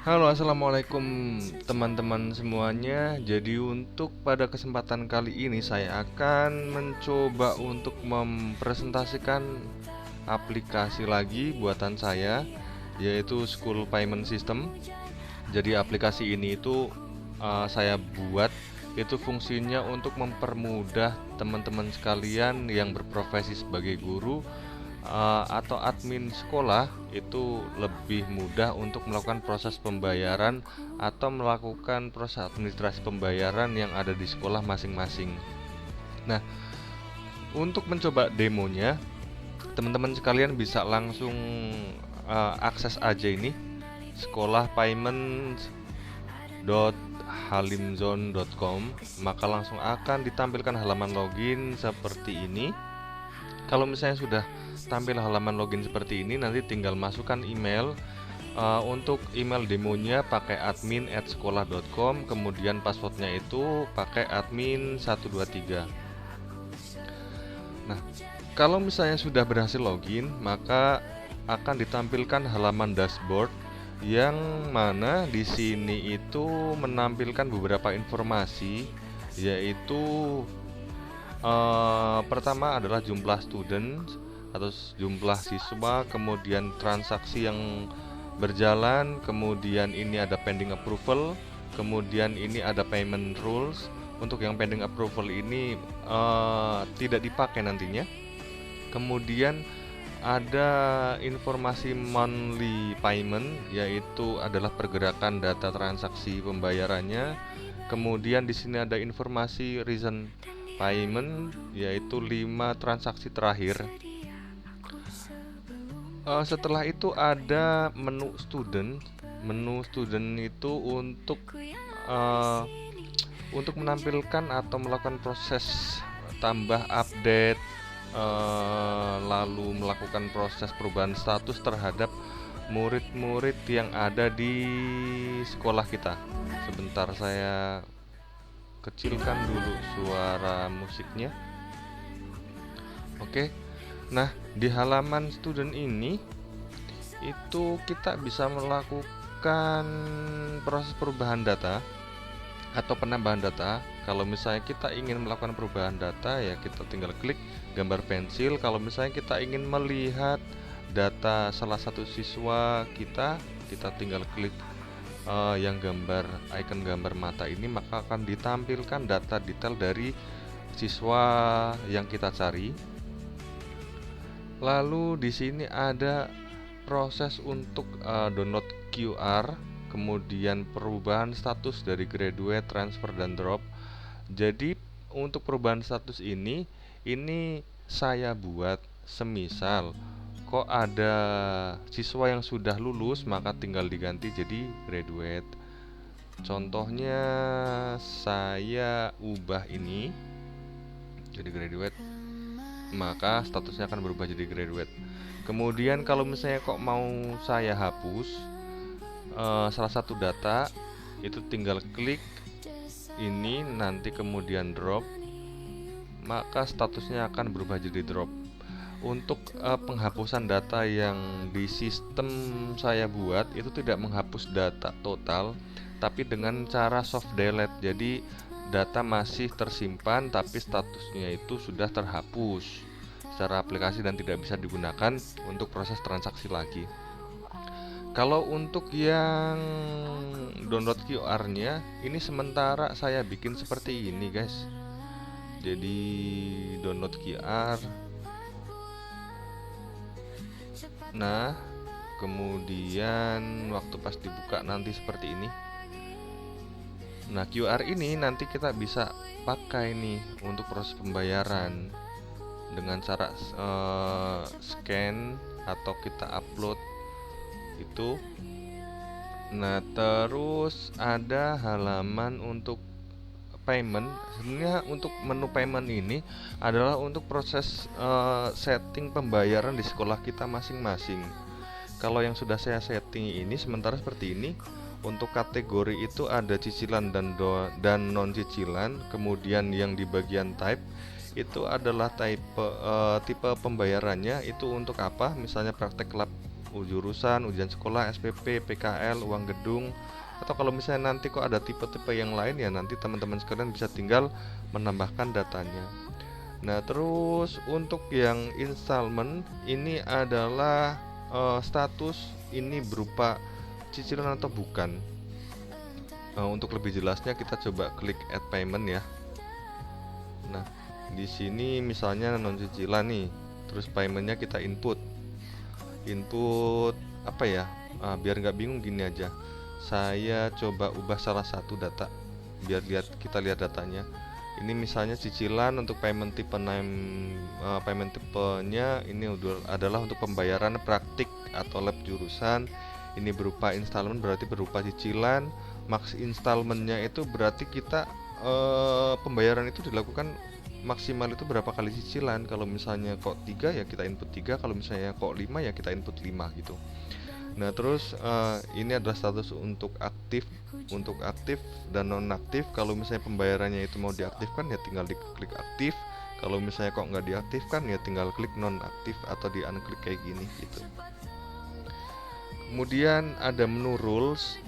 Halo, assalamualaikum teman-teman semuanya. Jadi untuk pada kesempatan kali ini saya akan mencoba untuk mempresentasikan aplikasi lagi buatan saya, yaitu School Payment System. Jadi aplikasi ini itu saya buat itu fungsinya untuk mempermudah teman-teman sekalian yang berprofesi sebagai guru atau admin sekolah itu lebih mudah untuk melakukan proses pembayaran atau melakukan proses administrasi pembayaran yang ada di sekolah masing-masing. Nah, untuk mencoba demonya, teman-teman sekalian bisa langsung akses aja ini sekolahpayment.halimzone.com, maka langsung akan ditampilkan halaman login seperti ini. Kalau misalnya sudah tampil halaman login seperti ini, nanti tinggal masukkan email. Untuk email demonya pakai admin@sekolah.com, kemudian passwordnya itu pakai admin123. Nah, kalau misalnya sudah berhasil login, maka akan ditampilkan halaman dashboard yang mana di sini itu menampilkan beberapa informasi, yaitu pertama adalah jumlah student atau jumlah siswa, kemudian transaksi yang berjalan, kemudian ini ada pending approval, kemudian ini ada payment rules. Untuk yang pending approval ini tidak dipakai nantinya. Kemudian ada informasi monthly payment, yaitu adalah pergerakan data transaksi pembayarannya. Kemudian di sini ada informasi recent payment, yaitu 5 transaksi terakhir. Setelah itu ada menu student. Menu student itu untuk menampilkan atau melakukan proses tambah update, lalu melakukan proses perubahan status terhadap murid-murid yang ada di sekolah kita. Sebentar, saya kecilkan dulu suara musiknya. Oke. Nah, di halaman student ini itu kita bisa melakukan proses perubahan data atau penambahan data. Kalau misalnya kita ingin melakukan perubahan data, ya kita tinggal klik gambar pensil. Kalau misalnya kita ingin melihat data salah satu siswa kita tinggal klik yang gambar icon gambar mata ini, maka akan ditampilkan data detail dari siswa yang kita cari. Lalu di sini ada proses untuk download QR, kemudian perubahan status dari graduate, transfer, dan drop. Jadi untuk perubahan status ini saya buat semisal kok ada siswa yang sudah lulus, maka tinggal diganti jadi graduate. Contohnya saya ubah ini jadi graduate, maka statusnya akan berubah jadi graduate. Kemudian kalau misalnya kok mau saya hapus salah satu data, itu tinggal klik ini, nanti kemudian drop, maka statusnya akan berubah jadi drop. Untuk penghapusan data yang di sistem saya buat itu tidak menghapus data total, tapi dengan cara soft delete. Jadi data masih tersimpan tapi statusnya itu sudah terhapus secara aplikasi dan tidak bisa digunakan untuk proses transaksi lagi. Kalau untuk yang download QR-nya, ini sementara saya bikin seperti ini, guys. Jadi download QR. Nah, kemudian waktu pas dibuka nanti seperti ini. Nah, QR ini nanti kita bisa pakai nih untuk proses pembayaran dengan cara scan atau kita upload itu. Nah, terus ada halaman untuk payment. Sebenarnya untuk menu payment ini adalah untuk proses setting pembayaran di sekolah kita masing-masing. Kalau yang sudah saya setting ini sementara seperti ini. Untuk kategori itu ada cicilan dan non cicilan. Kemudian yang di bagian type itu adalah tipe pembayarannya itu untuk apa? Misalnya praktek lab jurusan, ujian sekolah, SPP, PKL, uang gedung. Atau kalau misalnya nanti kok ada tipe-tipe yang lain, ya nanti teman-teman sekalian bisa tinggal menambahkan datanya. Nah, terus untuk yang installment ini adalah status ini berupa cicilan atau bukan. Untuk lebih jelasnya kita coba klik add payment ya. Nah, di sini misalnya non cicilan nih, terus paymentnya kita input apa ya, biar nggak bingung gini aja, saya coba ubah salah satu data biar kita lihat datanya. Ini misalnya cicilan untuk payment payment tipenya ini adalah untuk pembayaran praktik atau lab jurusan. Ini berupa installment, berarti berupa cicilan. Max installmentnya itu berarti kita pembayaran itu dilakukan maksimal itu berapa kali cicilan. Kalau misalnya kok 3 ya kita input 3, kalau misalnya kok 5 ya kita input 5 gitu. Nah, terus ini adalah status untuk aktif dan nonaktif. Kalau misalnya pembayarannya itu mau diaktifkan ya tinggal diklik aktif. Kalau misalnya kok nggak diaktifkan ya tinggal klik nonaktif atau di unklik kayak gini gitu. Kemudian ada menu rules.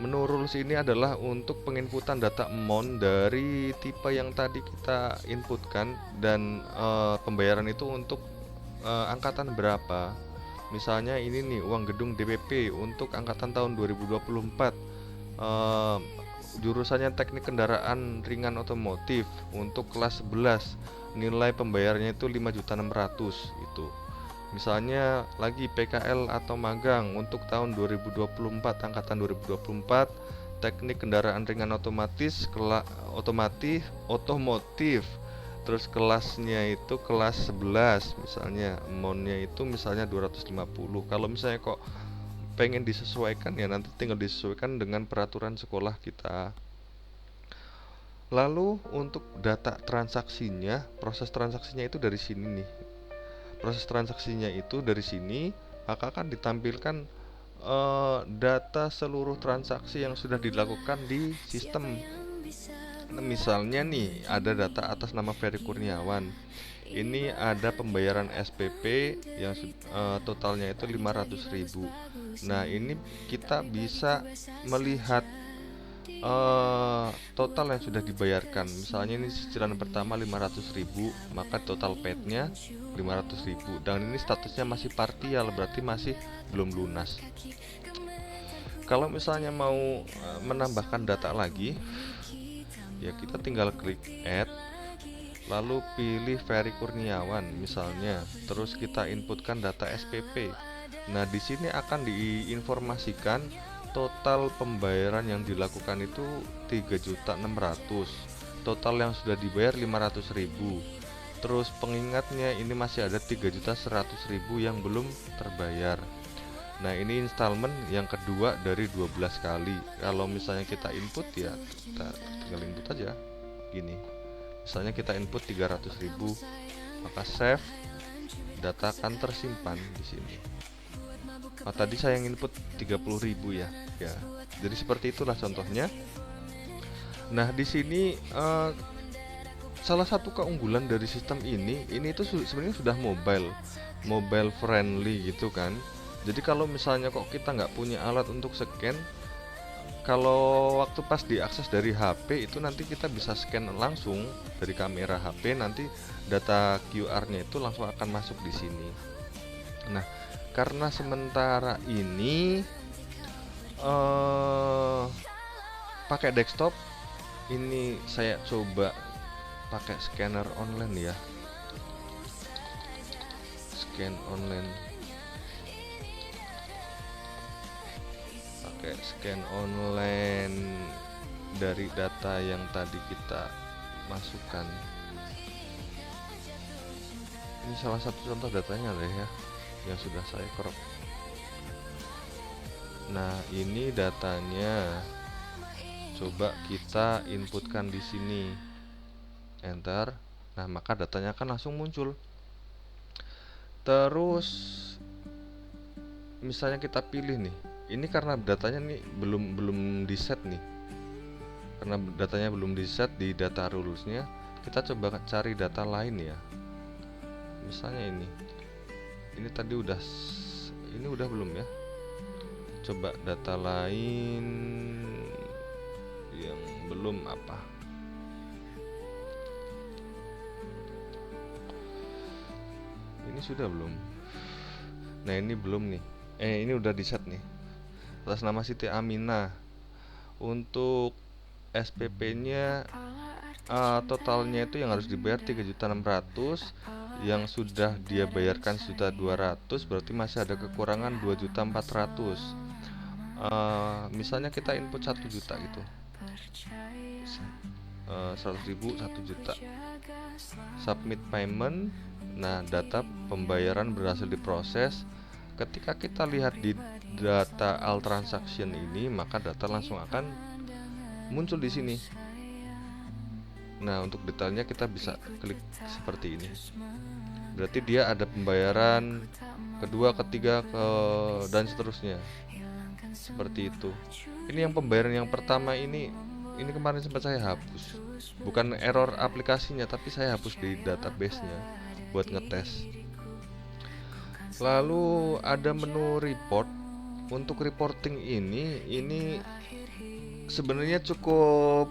Menu rules ini adalah untuk penginputan data amount dari tipe yang tadi kita inputkan, dan pembayaran itu untuk angkatan berapa. Misalnya ini nih, uang gedung DPP untuk angkatan tahun 2024, jurusannya teknik kendaraan ringan otomotif untuk kelas 11, nilai pembayarannya itu 5.600.000 itu. Misalnya lagi PKL atau magang untuk tahun 2024, angkatan 2024, teknik kendaraan ringan otomotif, terus kelasnya itu kelas 11, misalnya amountnya itu misalnya 250. Kalau misalnya kok pengen disesuaikan ya nanti tinggal disesuaikan dengan peraturan sekolah kita. Lalu untuk data transaksinya, proses transaksinya itu dari sini nih. Proses transaksinya itu dari sini, maka akan ditampilkan data seluruh transaksi yang sudah dilakukan di sistem. Misalnya nih, ada data atas nama Ferry Kurniawan. Ini ada pembayaran SPP yang totalnya itu 500.000. Nah, ini kita bisa melihat total yang sudah dibayarkan. Misalnya ini cicilan pertama 500.000, maka total paid-nya 500.000, dan ini statusnya masih partial, berarti masih belum lunas. Kalau misalnya mau menambahkan data lagi, ya kita tinggal klik add, lalu pilih Ferry Kurniawan misalnya, terus kita inputkan data SPP. Nah, di sini akan diinformasikan total pembayaran yang dilakukan itu 3.600.000, total yang sudah dibayar 500.000. Terus pengingatnya ini masih ada 3.100.000 yang belum terbayar. Nah, ini installment yang kedua dari 12 kali. Kalau misalnya kita input ya kita tinggal input aja gini. Misalnya kita input 300.000, maka save, data akan tersimpan di sini. Tadi saya input 30.000 ya. Jadi seperti itulah contohnya. Nah, di sini salah satu keunggulan dari sistem ini itu sebenarnya sudah mobile friendly gitu kan. Jadi kalau misalnya kok kita nggak punya alat untuk scan, kalau waktu pas diakses dari HP itu nanti kita bisa scan langsung dari kamera HP, nanti data QR-nya itu langsung akan masuk di sini. Nah, karena sementara ini pakai desktop, ini saya coba pakai scanner online ya. Scan online, pakai scan online dari data yang tadi kita masukkan. Ini salah satu contoh datanya deh ya, yang sudah saya crop. Nah, ini datanya. Coba kita inputkan di sini. Enter. Nah, maka datanya akan langsung muncul. Terus misalnya kita pilih nih. Ini karena datanya nih belum di set nih. Karena datanya belum di set di data rules-nya, kita coba cari data lain ya. Misalnya ini tadi udah ini udah belum ya? Coba data lain yang belum apa? Ini sudah belum? Nah ini belum nih. Ini udah di set nih. Atas nama Siti Aminah. Untuk SPP-nya totalnya itu yang harus dibayar 3.600.000, yang sudah dia bayarkan 1.200.000, berarti masih ada kekurangan 2.400.000. Misalnya kita input 1 juta gitu, 100.000 1 juta, submit payment. Nah, data pembayaran berhasil diproses. Ketika kita lihat di data all transaction ini, maka data langsung akan muncul di sini. Nah, untuk detailnya kita bisa klik seperti ini. Berarti dia ada pembayaran kedua, ketiga, dan seterusnya. Seperti itu. Ini yang pembayaran yang pertama ini kemarin sempat saya hapus. Bukan error aplikasinya, tapi saya hapus di database-nya buat ngetes. Lalu ada menu report. Untuk reporting ini sebenarnya cukup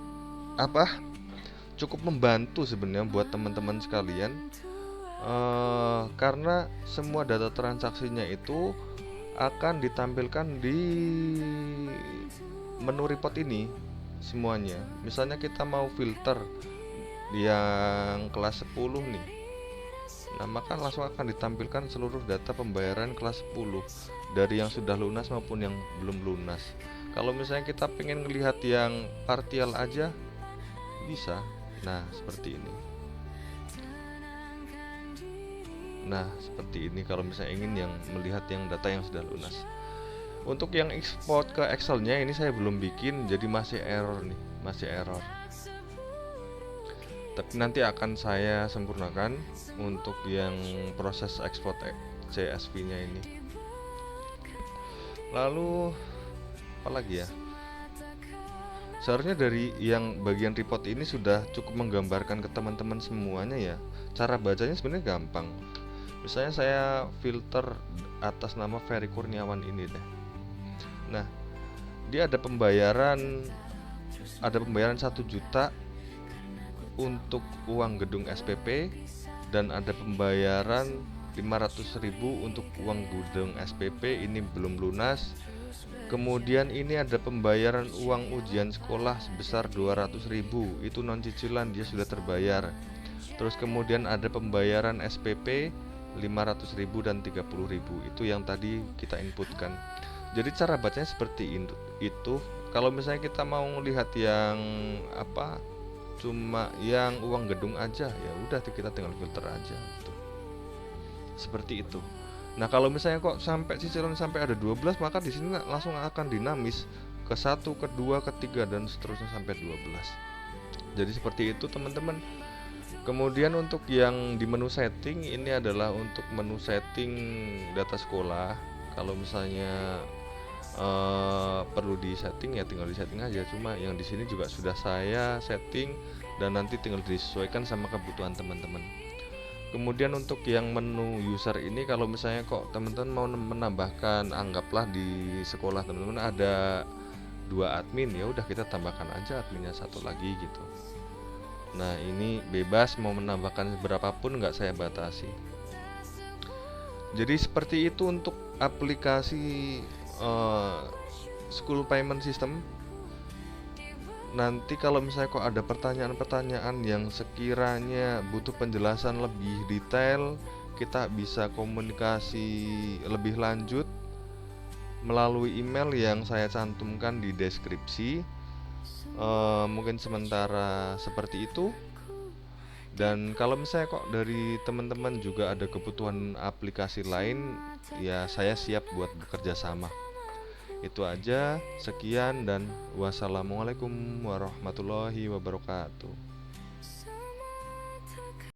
membantu sebenarnya buat teman-teman sekalian, karena semua data transaksinya itu akan ditampilkan di menu report ini semuanya. Misalnya kita mau filter yang kelas 10 nih, nah maka langsung akan ditampilkan seluruh data pembayaran kelas 10 dari yang sudah lunas maupun yang belum lunas. Kalau misalnya kita pengen melihat yang partial aja bisa. Nah seperti ini. Kalau misalnya ingin yang melihat yang data yang sudah lunas. Untuk yang export ke Excel-nya ini saya belum bikin, jadi masih error. Tapi nanti akan saya sempurnakan untuk yang proses ekspor CSV-nya ini. Lalu apa lagi ya? Seharusnya dari yang bagian report ini sudah cukup menggambarkan ke teman-teman semuanya ya. Cara bacanya sebenarnya gampang. Misalnya saya filter atas nama Ferry Kurniawan ini deh. Nah, dia ada pembayaran 1 juta untuk uang gedung SPP, dan ada pembayaran 500.000 untuk uang gedung SPP, ini belum lunas. Kemudian ini ada pembayaran uang ujian sekolah sebesar 200.000, itu non cicilan, dia sudah terbayar. Terus kemudian ada pembayaran SPP 500.000 dan 30.000, itu yang tadi kita inputkan. Jadi cara bacanya seperti itu. Kalau misalnya kita mau lihat yang cuma yang uang gedung aja, ya udah kita tinggal filter aja gitu. Seperti itu. Nah, kalau misalnya kok sampai cicilan sampai ada 12, maka di sini langsung akan dinamis ke 1, ke 2, ke 3 dan seterusnya sampai 12. Jadi seperti itu, teman-teman. Kemudian untuk yang di menu setting ini adalah untuk menu setting data sekolah. Kalau misalnya perlu di setting ya tinggal di setting aja. Cuma yang di sini juga sudah saya setting dan nanti tinggal disesuaikan sama kebutuhan teman-teman. Kemudian untuk yang menu user ini, kalau misalnya kok teman-teman mau menambahkan, anggaplah di sekolah teman-teman ada 2 admin, ya udah kita tambahkan aja adminnya 1 lagi gitu. Nah ini bebas mau menambahkan berapapun, nggak saya batasi. Jadi seperti itu untuk aplikasi school payment system. Nanti kalau misalnya kok ada pertanyaan-pertanyaan yang sekiranya butuh penjelasan lebih detail, kita bisa komunikasi lebih lanjut melalui email yang saya cantumkan di deskripsi. Mungkin sementara seperti itu. Dan kalau misalnya kok dari teman-teman juga ada kebutuhan aplikasi lain, ya saya siap buat bekerja sama. Itu aja, sekian dan wassalamualaikum warahmatullahi wabarakatuh.